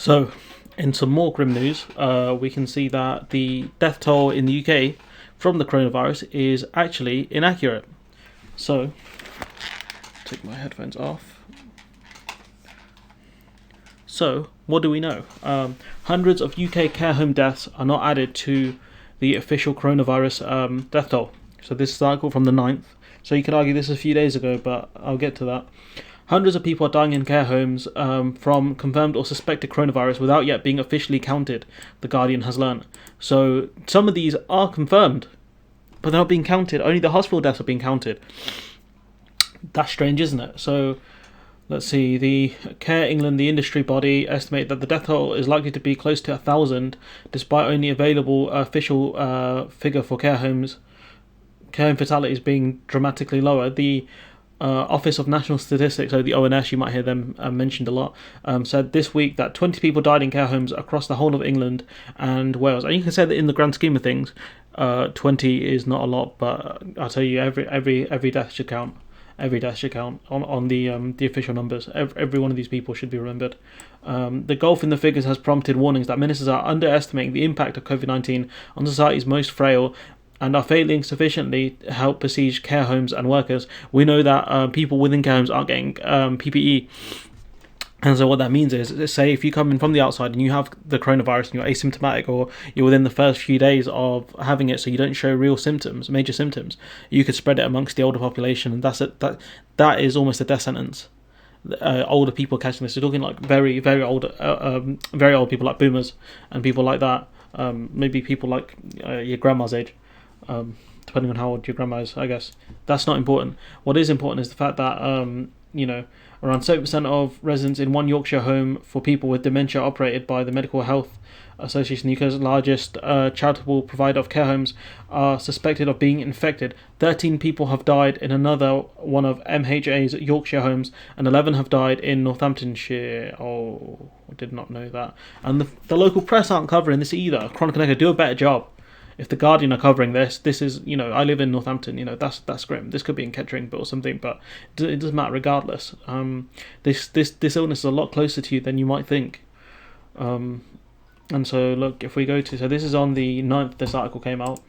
So, in some more grim news, we can see that the death toll in the UK from the coronavirus is actually inaccurate. So, take my headphones off. So, what do we know? Hundreds of UK care home deaths are not added to the official coronavirus death toll. So, this cycle from the 9th. So, you could argue this a few days ago, but I'll get to that. Hundreds of people are dying in care homes from confirmed or suspected coronavirus without yet being officially counted, The Guardian has learned. So some of these are confirmed, but they're not being counted. Only the hospital deaths are being counted. That's strange, isn't it? So let's see. The Care England, the industry body, estimate that the death toll is likely to be close to 1,000, despite only available official figure for care homes. Care home fatalities being dramatically lower. The Office of National Statistics, so the ONS, you might hear them mentioned a lot, said this week that 20 people died in care homes across the whole of England and Wales. And you can say that in the grand scheme of things, 20 is not a lot, but I'll tell you, every death should count. Every death should count on the official numbers. Every one of these people should be remembered. The gulf in the figures has prompted warnings that ministers are underestimating the impact of COVID-19 on society's most frail and are failing sufficiently to help besiege care homes and workers. We know that people within care homes aren't getting PPE. And so what that means is, say if you come in from the outside and you have the coronavirus and you're asymptomatic, or you're within the first few days of having it, so you don't show real symptoms, major symptoms, you could spread it amongst the older population, and that is almost a death sentence. Older people catching this, we're talking like very old people like boomers and people like that, maybe people like your grandma's age. Depending on how old your grandma is, I guess. That's not important. What is important is the fact that, around 7% of residents in one Yorkshire home for people with dementia operated by the Medical Health Association, the UK's largest charitable provider of care homes, are suspected of being infected. 13 people have died in another one of MHA's Yorkshire homes, and 11 have died in Northamptonshire. Oh, I did not know that. And the local press aren't covering this either. Chronicle and Echo, do a better job. If the Guardian are covering this is, I live in Northampton, that's grim. This could be in Kettering or something, but it doesn't matter regardless. This illness is a lot closer to you than you might think. And so look, if we go to, so this is on the 9th, this article came out.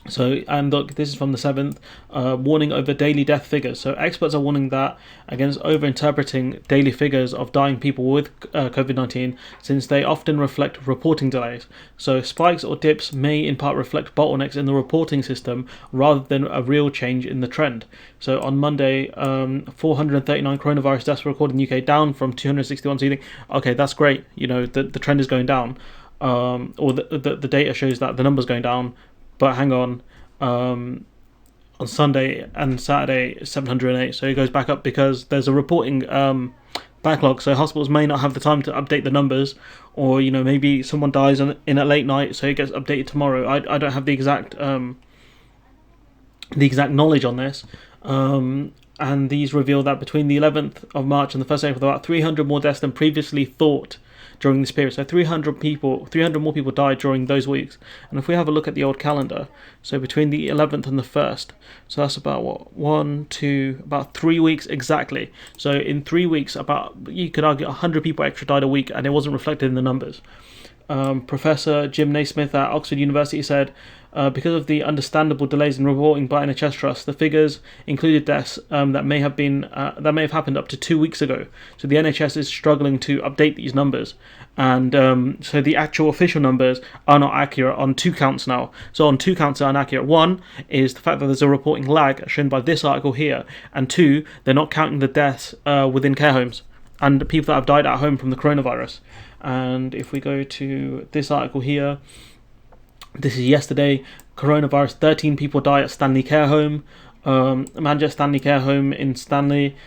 So, and look, this is from the 7th, warning over daily death figures. So experts are warning that against over-interpreting daily figures of dying people with COVID-19, since they often reflect reporting delays. So spikes or dips may in part reflect bottlenecks in the reporting system rather than a real change in the trend. So on Monday, 439 coronavirus deaths were recorded in the UK, down from 261. So you think, okay, that's great. The trend is going down, or the data shows that the number's going down. But hang on, on Sunday and Saturday, 708. So it goes back up because there's a reporting backlog. So hospitals may not have the time to update the numbers, or maybe someone dies in a late night, so it gets updated tomorrow. I don't have the exact knowledge on this. And these reveal that between the 11th of March and the 1st of April, there were about 300 more deaths than previously thought during this period. So 300 more people died during those weeks. And if we have a look at the old calendar, so between the 11th and the 1st, so that's about about 3 weeks exactly. So in 3 weeks, you could argue 100 people extra died a week, and it wasn't reflected in the numbers. Professor Jim Naismith at Oxford University said, because of the understandable delays in reporting by NHS Trust, the figures included deaths that may have happened up to 2 weeks ago. So the NHS is struggling to update these numbers, and so the actual official numbers are not accurate on 2 counts now. So on 2 counts are inaccurate. One is the fact that there's a reporting lag shown by this article here, and 2, they're not counting the deaths within care homes and the people that have died at home from the coronavirus. And if we go to this article here, this is yesterday. Coronavirus, 13 people die at Stanley Care Home. Manchester Stanley Care Home in Stanley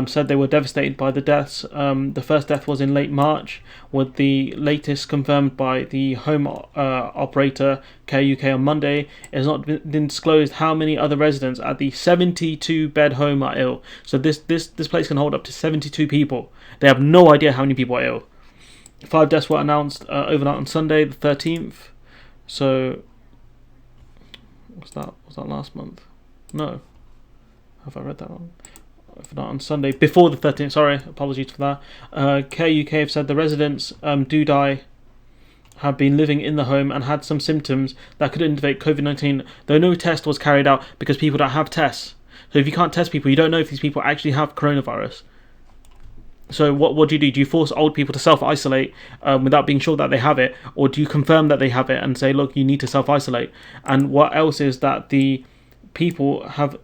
said they were devastated by the deaths. The first death was in late March, with the latest confirmed by the home operator Care UK on Monday. It has not been disclosed how many other residents at the 72-bed home are ill. So this place can hold up to 72 people. They have no idea how many people are ill. 5 deaths were announced overnight on Sunday, the 13th. So, was that last month? No. Have I read that wrong? if not on Sunday, before the 13th. Sorry, apologies for that. Care UK have said the residents do die have been living in the home and had some symptoms that could indicate COVID-19, though no test was carried out because people don't have tests. So if you can't test people, you don't know if these people actually have coronavirus. So what do you do? Do you force old people to self-isolate without being sure that they have it? Or do you confirm that they have it and say, look, you need to self-isolate? And what else is that the people have...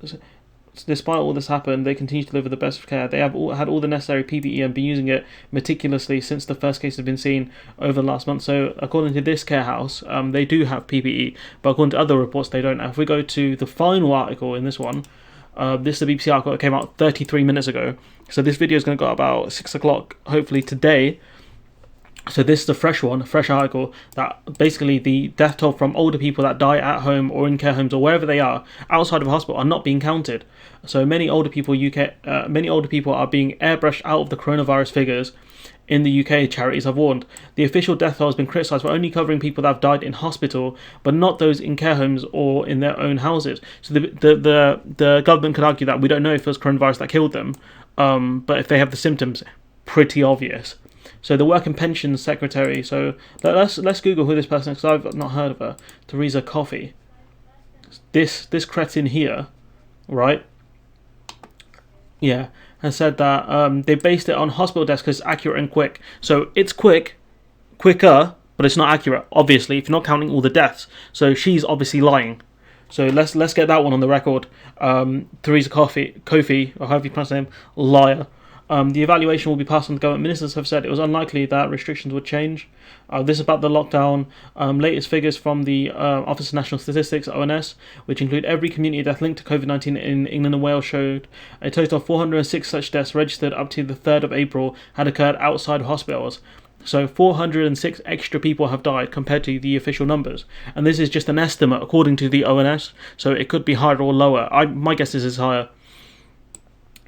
Despite all this happened, they continue to deliver the best of care. They have had all the necessary PPE and been using it meticulously since the first case has been seen over the last month. So according to this care house, they do have PPE, but according to other reports, they don't. Now, if we go to the final article in this one, this is the BBC article that came out 33 minutes ago. So this video is going to go about 6 o'clock, hopefully today. So this is a fresh one, a fresh article, that basically the death toll from older people that die at home or in care homes or wherever they are outside of a hospital are not being counted. So many older people are being airbrushed out of the coronavirus figures in the UK, charities have warned. The official death toll has been criticised for only covering people that have died in hospital, but not those in care homes or in their own houses. So the government could argue that we don't know if it was coronavirus that killed them, but if they have the symptoms, pretty obvious. So the Work and Pensions Secretary. So let's Google who this person is, because I've not heard of her. Theresa Coffey. This cretin here, right? Yeah, has said that they based it on hospital deaths because it's accurate and quick. So it's quicker, but it's not accurate. Obviously, if you're not counting all the deaths. So she's obviously lying. So let's get that one on the record. Theresa Coffey, or however you pronounce her name, liar. The evaluation will be passed on to government. Ministers have said it was unlikely that restrictions would change. This is about the lockdown. Latest figures from the Office of National Statistics, ONS, which include every community death linked to COVID-19 in England and Wales, showed a total of 406 such deaths registered up to the 3rd of April had occurred outside of hospitals. So 406 extra people have died compared to the official numbers. And this is just an estimate according to the ONS, so it could be higher or lower. My guess is it's higher.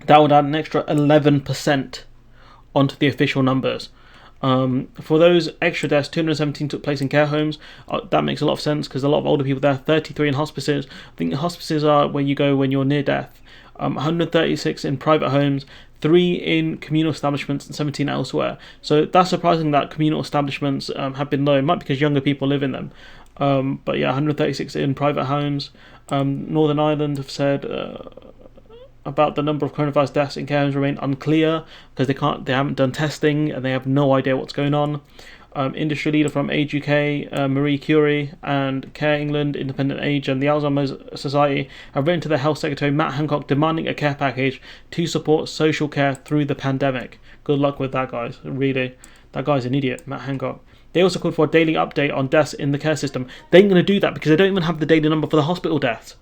That would add an extra 11% onto the official numbers. For those extra deaths, 217 took place in care homes. That makes a lot of sense because a lot of older people there. 33 in hospices. I think hospices are where you go when you're near death. 136 in private homes, 3 in communal establishments, and 17 elsewhere. So that's surprising that communal establishments have been low. It might be because younger people live in them. But yeah, 136 in private homes. Northern Ireland have said about the number of coronavirus deaths in care homes remain unclear because they haven't done testing and they have no idea what's going on. Industry leader from Age UK, Marie Curie, and Care England, Independent Age, and the Alzheimer's Society have written to the Health Secretary Matt Hancock demanding a care package to support social care through the pandemic. Good luck with that, guys. Really, that guy's an idiot, Matt Hancock. They also called for a daily update on deaths in the care system. They ain't going to do that because they don't even have the daily number for the hospital deaths.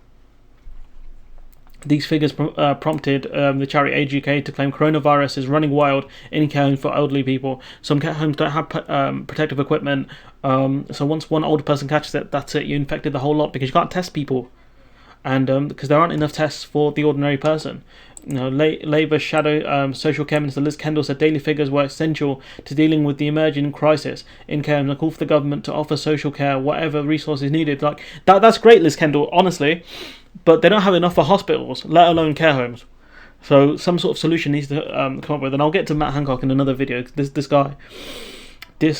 These figures prompted the charity Age UK to claim coronavirus is running wild in care homes for elderly people. Some care homes don't have protective equipment, so once one older person catches it, that's it. You infected the whole lot because you can't test people, and because there aren't enough tests for the ordinary person. You know, Labour Shadow Social Care Minister Liz Kendall said daily figures were essential to dealing with the emerging crisis in care homes and called for the government to offer social care whatever resources needed. Like that's great, Liz Kendall, honestly. But they don't have enough for hospitals, let alone care homes. So some sort of solution needs to come up with. And I'll get to Matt Hancock in another video. This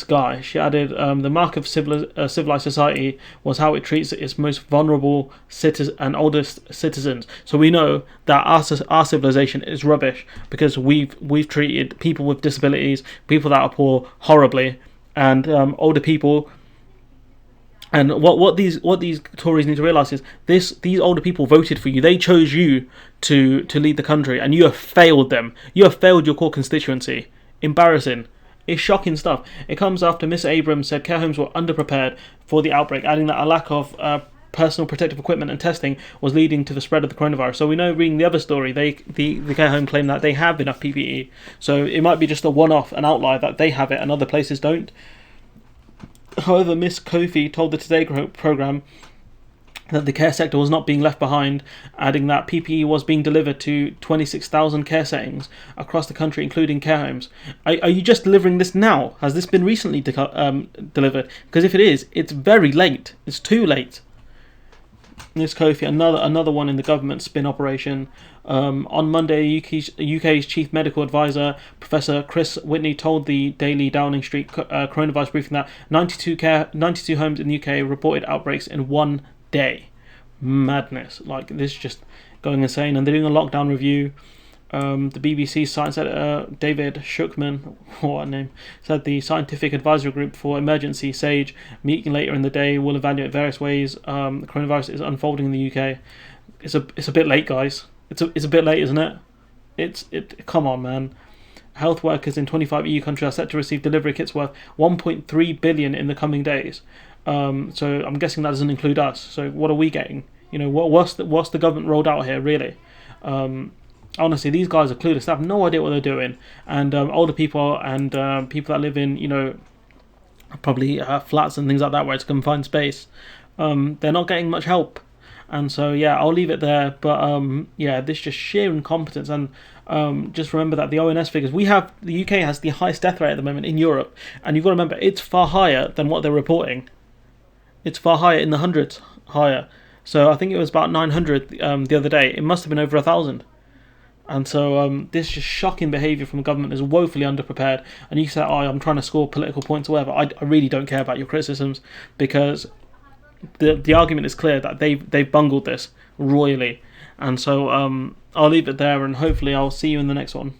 guy, she added, the mark of civilized society was how it treats its most vulnerable and oldest citizens. So we know that our civilization is rubbish because we've treated people with disabilities, people that are poor, horribly, and older people. And what these Tories need to realise is these older people voted for you. They chose you to lead the country, and you have failed them. You have failed your core constituency. Embarrassing. It's shocking stuff. It comes after Miss Abrams said care homes were underprepared for the outbreak, adding that a lack of personal protective equipment and testing was leading to the spread of the coronavirus. So we know, reading the other story, the care home claim that they have enough PPE. So it might be just a one-off, an outlier that they have it and other places don't. However, Miss Kofi told the Today programme that the care sector was not being left behind, adding that PPE was being delivered to 26,000 care settings across the country, including care homes. Are you just delivering this now? Has this been recently delivered? Because if it is, it's very late. It's too late. This Kofi, another one in the government spin operation. On Monday, UK's chief medical advisor, Professor Chris Whitney, told the Daily Downing Street coronavirus briefing that 92 homes in the UK reported outbreaks in one day. Madness! Like, this is just going insane. And they're doing a lockdown review. The BBC science editor David Shookman, what a name, said the Scientific Advisory Group for Emergency SAGE meeting later in the day will evaluate various ways the coronavirus is unfolding in the UK. It's a bit late, guys. It's a bit late, isn't it? Come on, man. Health workers in 25 EU countries are set to receive delivery kits worth 1.3 billion in the coming days. So I'm guessing that doesn't include us. So what are we getting? What's the government rolled out here, really? Honestly, these guys are clueless. They have no idea what they're doing. And older people and people that live in, probably flats and things like that where it's a confined space, they're not getting much help. And so, yeah, I'll leave it there. But, this is just sheer incompetence. And just remember that the ONS figures, the UK has the highest death rate at the moment in Europe. And you've got to remember, it's far higher than what they're reporting. It's far higher, in the hundreds higher. So I think it was about 900 the other day. It must have been over 1,000. And so this is just shocking behaviour from the government is woefully underprepared. And you say, I'm trying to score political points or whatever. I really don't care about your criticisms, because the argument is clear that they've bungled this royally. And so I'll leave it there, and hopefully I'll see you in the next one.